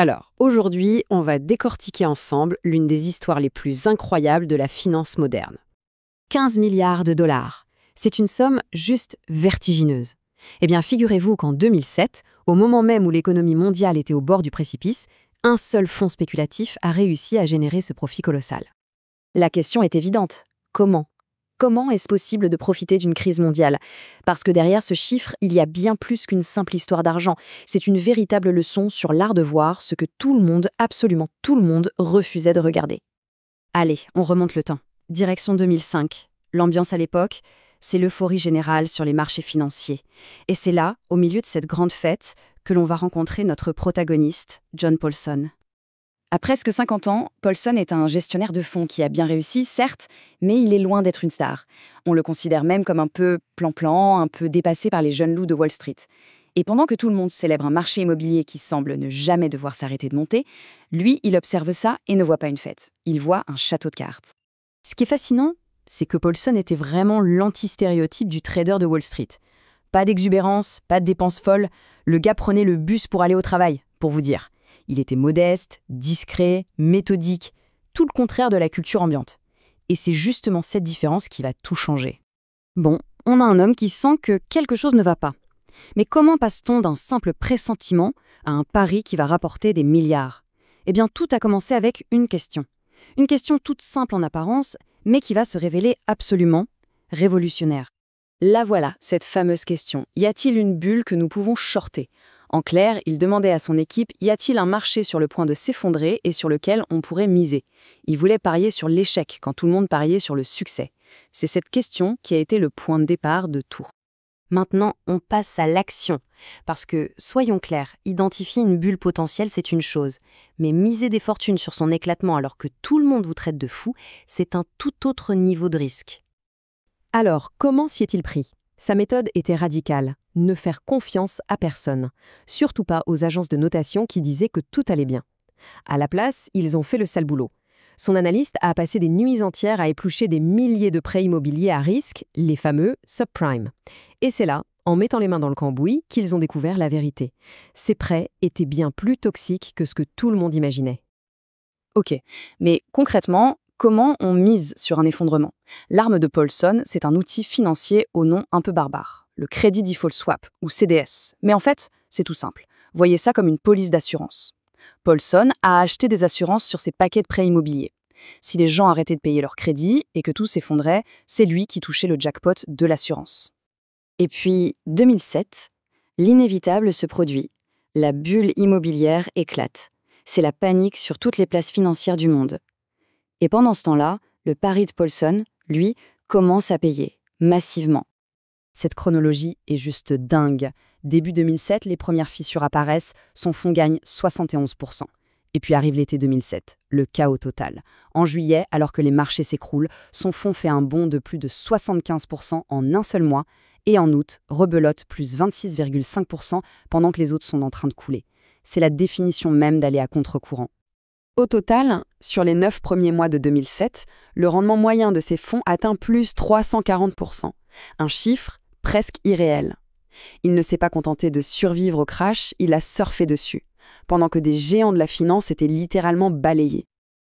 Alors, aujourd'hui, on va décortiquer ensemble l'une des histoires les plus incroyables de la finance moderne. 15 milliards de dollars. C'est une somme juste vertigineuse. Eh bien, figurez-vous qu'en 2007, au moment même où l'économie mondiale était au bord du précipice, un seul fonds spéculatif a réussi à générer ce profit colossal. La question est évidente. Comment ? Comment est-ce possible de profiter d'une crise mondiale? Parce que derrière ce chiffre, il y a bien plus qu'une simple histoire d'argent. C'est une véritable leçon sur l'art de voir ce que tout le monde, absolument tout le monde, refusait de regarder. Allez, on remonte le temps. Direction 2005. L'ambiance à l'époque, c'est l'euphorie générale sur les marchés financiers. Et c'est là, au milieu de cette grande fête, que l'on va rencontrer notre protagoniste, John Paulson. À presque 50 ans, Paulson est un gestionnaire de fonds qui a bien réussi, certes, mais il est loin d'être une star. On le considère même comme un peu plan-plan, un peu dépassé par les jeunes loups de Wall Street. Et pendant que tout le monde célèbre un marché immobilier qui semble ne jamais devoir s'arrêter de monter, lui, il observe ça et ne voit pas une fête. Il voit un château de cartes. Ce qui est fascinant, c'est que Paulson était vraiment l'anti-stéréotype du trader de Wall Street. Pas d'exubérance, pas de dépenses folles, le gars prenait le bus pour aller au travail, pour vous dire. Il était modeste, discret, méthodique, tout le contraire de la culture ambiante. Et c'est justement cette différence qui va tout changer. Bon, on a un homme qui sent que quelque chose ne va pas. Mais comment passe-t-on d'un simple pressentiment à un pari qui va rapporter des milliards? Eh bien, tout a commencé avec une question. Une question toute simple en apparence, mais qui va se révéler absolument révolutionnaire. La voilà, cette fameuse question. Y a-t-il une bulle que nous pouvons shorter? En clair, il demandait à son équipe, y a-t-il un marché sur le point de s'effondrer et sur lequel on pourrait miser? Il voulait parier sur l'échec quand tout le monde pariait sur le succès. C'est cette question qui a été le point de départ de tout. Maintenant, on passe à l'action. Parce que, soyons clairs, identifier une bulle potentielle, c'est une chose. Mais miser des fortunes sur son éclatement alors que tout le monde vous traite de fou, c'est un tout autre niveau de risque. Alors, comment s'y est-il pris? Sa méthode était radicale, ne faire confiance à personne, surtout pas aux agences de notation qui disaient que tout allait bien. À la place, ils ont fait le sale boulot. Son analyste a passé des nuits entières à éplucher des milliers de prêts immobiliers à risque, les fameux subprime. Et c'est là, en mettant les mains dans le cambouis, qu'ils ont découvert la vérité. Ces prêts étaient bien plus toxiques que ce que tout le monde imaginait. Ok, mais concrètement, comment on mise sur un effondrement? L'arme de Paulson, c'est un outil financier au nom un peu barbare, le Credit Default Swap, ou CDS. Mais en fait, c'est tout simple. Voyez ça comme une police d'assurance. Paulson a acheté des assurances sur ses paquets de prêts immobiliers. Si les gens arrêtaient de payer leur crédit et que tout s'effondrait, c'est lui qui touchait le jackpot de l'assurance. Et puis, 2007, l'inévitable se produit. La bulle immobilière éclate. C'est la panique sur toutes les places financières du monde. Et pendant ce temps-là, le pari de Paulson, lui, commence à payer, massivement. Cette chronologie est juste dingue. Début 2007, les premières fissures apparaissent, son fonds gagne 71%. Et puis arrive l'été 2007, le chaos total. En juillet, alors que les marchés s'écroulent, son fonds fait un bond de plus de 75% en un seul mois, et en août, rebelote plus 26,5% pendant que les autres sont en train de couler. C'est la définition même d'aller à contre-courant. Au total, sur les 9 premiers mois de 2007, le rendement moyen de ces fonds atteint plus 340%, un chiffre presque irréel. Il ne s'est pas contenté de survivre au crash, il a surfé dessus, pendant que des géants de la finance étaient littéralement balayés.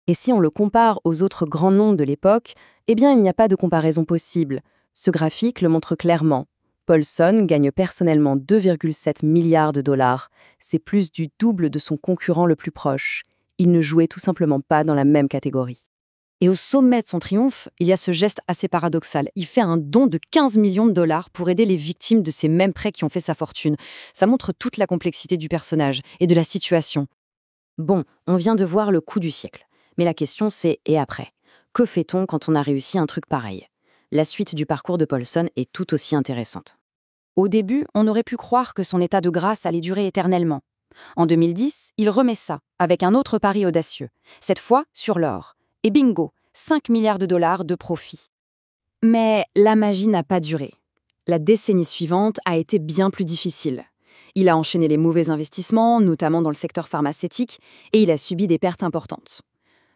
Et si on le compare aux autres grands noms de l'époque, eh bien il n'y a pas de comparaison possible. Ce graphique le montre clairement. Paulson gagne personnellement 2,7 milliards de dollars. C'est plus du double de son concurrent le plus proche. Il ne jouait tout simplement pas dans la même catégorie. Et au sommet de son triomphe, il y a ce geste assez paradoxal. Il fait un don de 15 millions de dollars pour aider les victimes de ces mêmes prêts qui ont fait sa fortune. Ça montre toute la complexité du personnage et de la situation. Bon, on vient de voir le coup du siècle. Mais la question c'est, et après? Que fait-on quand on a réussi un truc pareil? La suite du parcours de Paulson est tout aussi intéressante. Au début, on aurait pu croire que son état de grâce allait durer éternellement. En 2010, il remet ça, avec un autre pari audacieux, cette fois sur l'or. Et bingo, 5 milliards de dollars de profit. Mais la magie n'a pas duré. La décennie suivante a été bien plus difficile. Il a enchaîné les mauvais investissements, notamment dans le secteur pharmaceutique, et il a subi des pertes importantes.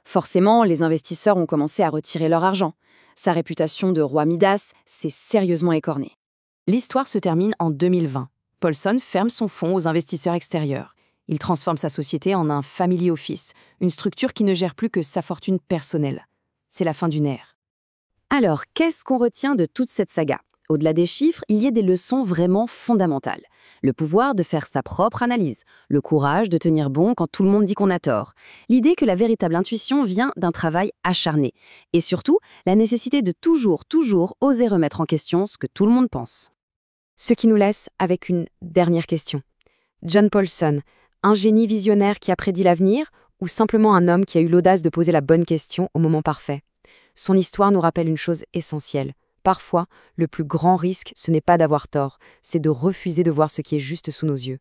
Forcément, les investisseurs ont commencé à retirer leur argent. Sa réputation de roi Midas s'est sérieusement écornée. L'histoire se termine en 2020. Paulson ferme son fonds aux investisseurs extérieurs. Il transforme sa société en un family office, une structure qui ne gère plus que sa fortune personnelle. C'est la fin d'une ère. Alors, qu'est-ce qu'on retient de toute cette saga? Au-delà des chiffres, il y a des leçons vraiment fondamentales. Le pouvoir de faire sa propre analyse, le courage de tenir bon quand tout le monde dit qu'on a tort, l'idée que la véritable intuition vient d'un travail acharné, et surtout, la nécessité de toujours oser remettre en question ce que tout le monde pense. Ce qui nous laisse avec une dernière question. John Paulson, un génie visionnaire qui a prédit l'avenir, ou simplement un homme qui a eu l'audace de poser la bonne question au moment parfait? Son histoire nous rappelle une chose essentielle. Parfois, le plus grand risque, ce n'est pas d'avoir tort, c'est de refuser de voir ce qui est juste sous nos yeux.